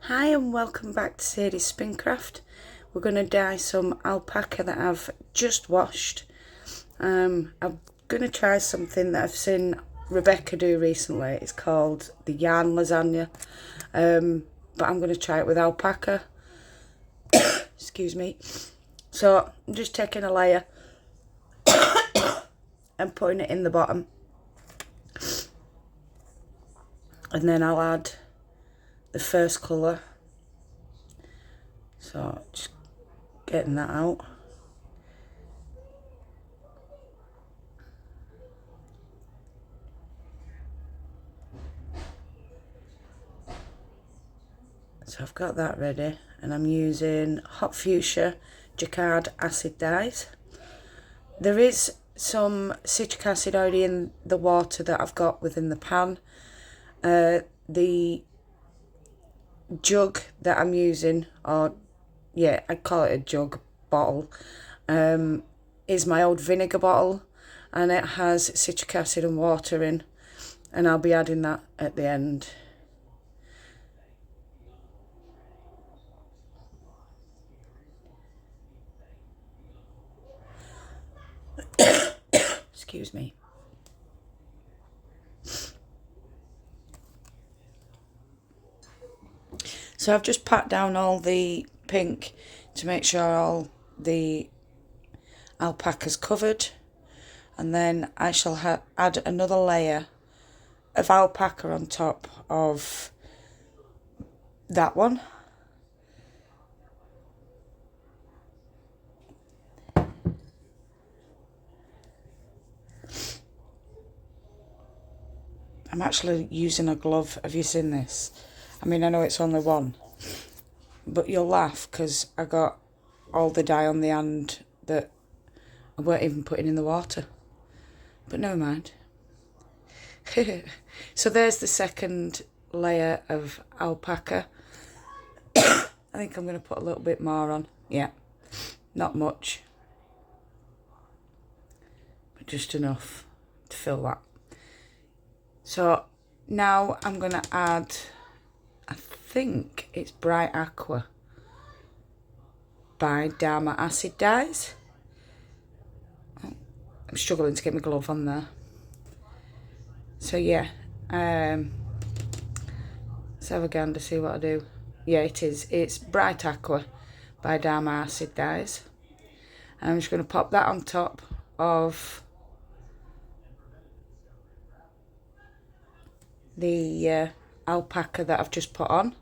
Hi and welcome back to Sadie's Spincraft. We're going to dye some alpaca that I've just washed. I'm going to try something that I've seen Rebecca do recently. It's called the yarn lasagna, but I'm going to try it with alpaca. Excuse me. So I'm just taking a layer and putting it in the bottom, and then I'll add the first colour. So just getting that out. So I've got that ready, and I'm using hot fuchsia jacquard acid dyes. There is some citric acid already in the water that I've got within the pan. The jug that I'm using, or yeah, I'd call it a jug bottle, is my old vinegar bottle, and it has citric acid and water in, and I'll be adding that at the end. Excuse me. So I've just pat down all the pink to make sure all the alpaca's covered, and then I shall add another layer of alpaca on top of that one. I'm actually using a glove. Have you seen this? I mean, I know it's only one, but you'll laugh because I got all the dye on the hand that I weren't even putting in the water. But never mind. So there's the second layer of alpaca. I think I'm going to put a little bit more on. Yeah, not much, but just enough to fill that. So now I'm going to add, I think it's Bright Aqua by Dharma Acid Dyes. I'm struggling to get my glove on there. So yeah, let's have a gander, see what I do. Yeah, it is. It's Bright Aqua by Dharma Acid Dyes. And I'm just going to pop that on top of the alpaca that I've just put on.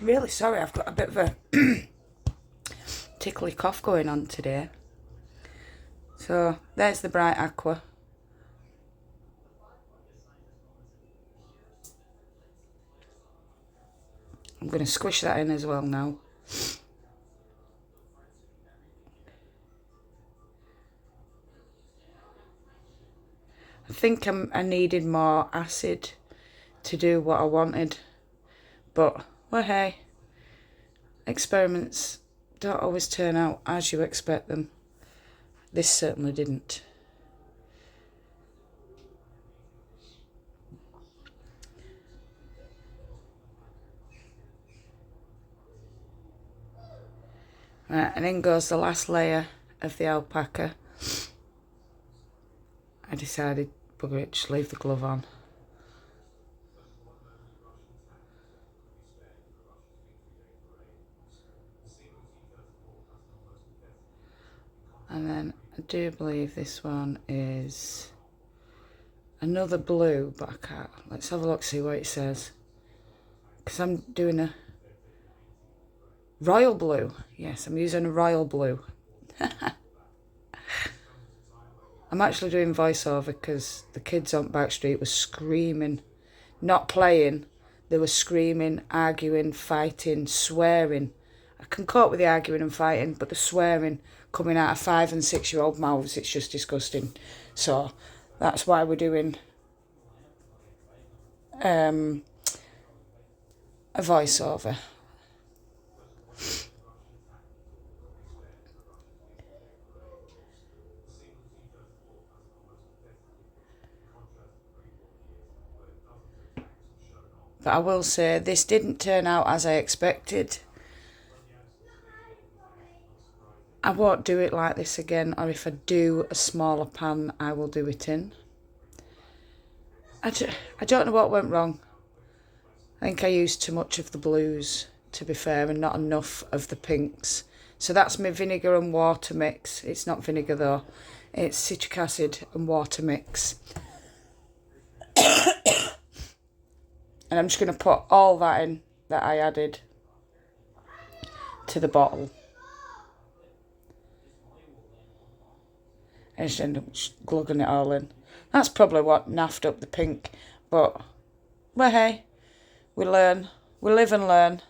Really sorry, I've got a bit of a tickly cough going on today. So there's the Bright Aqua. I'm going to squish that in as well now. I think I needed more acid to do what I wanted, but well, hey, experiments don't always turn out as you expect them. This certainly didn't. Right, and in goes the last layer of the alpaca. I decided, bugger it, just leave the glove on. And then I do believe this one is another blue, but I can't. Let's have a look, see what it says. Because I'm doing a royal blue. Yes, I'm using a royal blue. I'm actually doing voiceover because the kids on Backstreet were screaming, not playing. They were screaming, arguing, fighting, swearing. I can cope with the arguing and fighting, but the swearing coming out of 5- and 6-year-old mouths, it's just disgusting. So that's why we're doing a voiceover. But I will say this didn't turn out as I expected. I won't do it like this again, or if I do a smaller pan, I will do it in. I don't know what went wrong. I think I used too much of the blues, to be fair, and not enough of the pinks. So that's my vinegar and water mix. It's not vinegar though. It's citric acid and water mix. And I'm just going to put all that in that I added to the bottle. I just end up glugging it all in. That's probably what naffed up the pink. But, well, hey, we learn. We live and learn.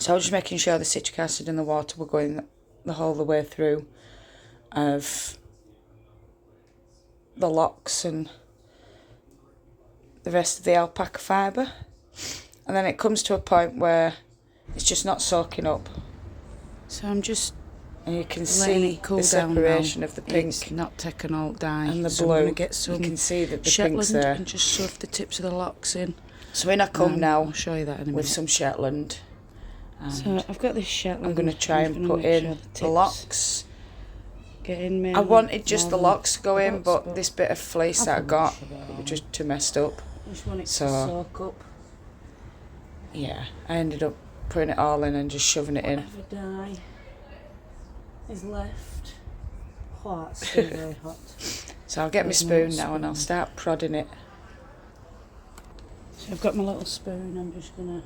So I was just making sure the citric acid and the water were going the whole the way through of the locks and the rest of the alpaca fibre. And then it comes to a point where it's just not soaking up. So I'm just, and you can see the separation of the pink. It's not taken all dye. And the blue. I'm get some, you can see that the pink's there. And just shove the tips of the locks in. So in I come now. I'll show you that in a minute. With some Shetland. So I've got this Shetland. I'm going to try and put in the locks. Get in. I wanted just the locks to go in, but this bit of fleece that I got was just too messed up. I just want it to soak up. Yeah, I ended up putting it all in and just shoving it in. Whatever dye is left. Oh, it's still very hot. So I'll get my spoon now and I'll start prodding it. So I've got my little spoon. I'm just gonna.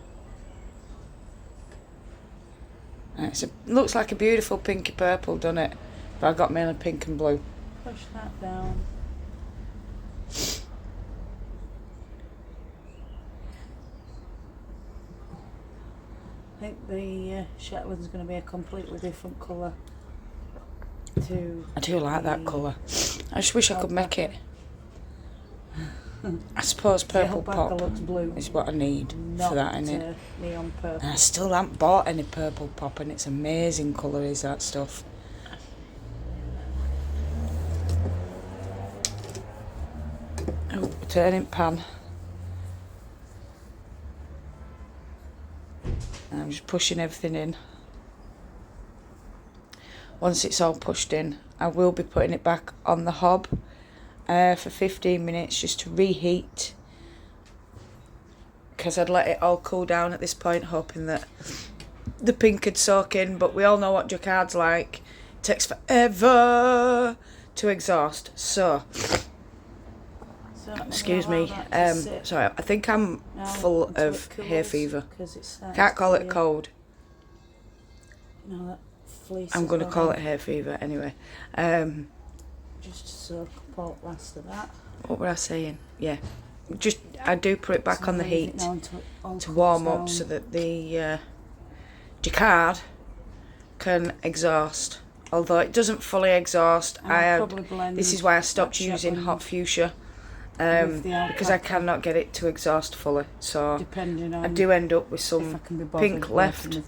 Looks like a beautiful pinky purple, doesn't it? But I got mainly pink and blue. Push that down. I think the Shetland's going to be a completely different colour to. I do like that colour. I just wish I could make it. I suppose purple pop is what I need for that, innit? Neon purple. And I still haven't bought any purple pop, and it's amazing colour, is that stuff. Oh, turning pan. And I'm just pushing everything in. Once it's all pushed in, I will be putting it back on the hob. For 15 minutes just to reheat, because I'd let it all cool down at this point, hoping that the pink would soak in, but we all know what jacquard's like. It takes forever to exhaust. So excuse me, sorry, I think I'm full of hay fever. Can't call it cold. I'm going to call it hay fever anyway. Just to soak up all the rest of that. What were I saying? Yeah. Just, I do put it back on the heat to warm up so that the jacquard can exhaust. Although it doesn't fully exhaust, this is why I stopped using hot fuchsia. Because I cannot get it to exhaust fully. So I do end up with some pink left.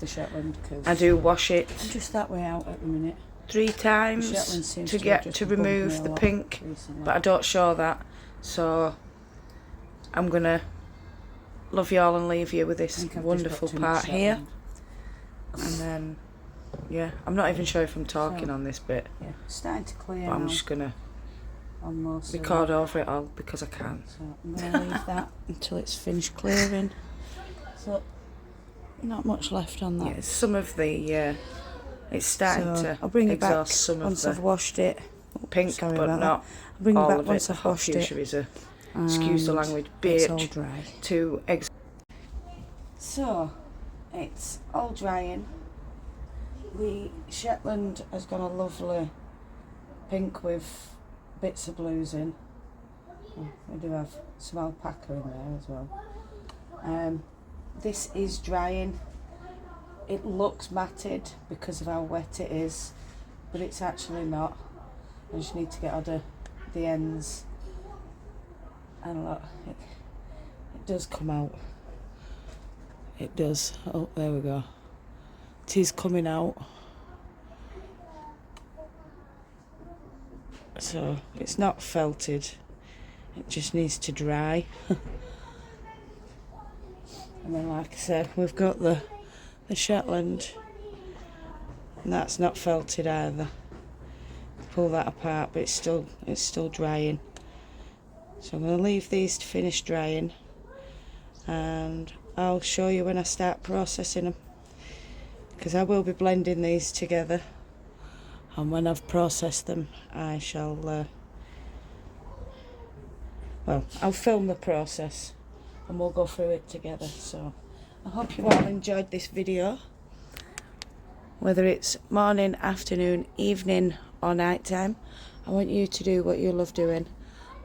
I do wash it. I'm just that way out at the minute. 3 times to remove the pink, but I don't show that, so I'm gonna love you all and leave you with this wonderful part here, and then yeah, I'm not even sure if I'm talking on this bit. Yeah, starting to clear. But I'm just gonna record over it all because I can. So I'm gonna leave that until it's finished clearing. So not much left on that. Yeah, some of the. It's starting to I'll bring it back some once I've washed it. Pink, but not I'll bring it back once I've washed it. Is a, excuse the language, bitch. It's all dry. So, it's all drying. The Shetland has got a lovely pink with bits of blues in. Oh, we do have some alpaca in there as well. This is drying. It looks matted because of how wet it is, but it's actually not. I just need to get out of the ends, and look, it does come out. It does. Oh, there we go. It is coming out. So it's not felted, it just needs to dry. And then, like I said, we've got the Shetland, and that's not felted either. Pull that apart, but it's still drying. So I'm going to leave these to finish drying, and I'll show you when I start processing them, because I will be blending these together, and when I've processed them I shall well, I'll film the process and we'll go through it together. So I hope you all enjoyed this video, whether it's morning, afternoon, evening or night time. I want you to do what you love doing.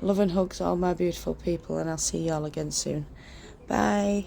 Love and hugs all my beautiful people, and I'll see you all again soon. Bye.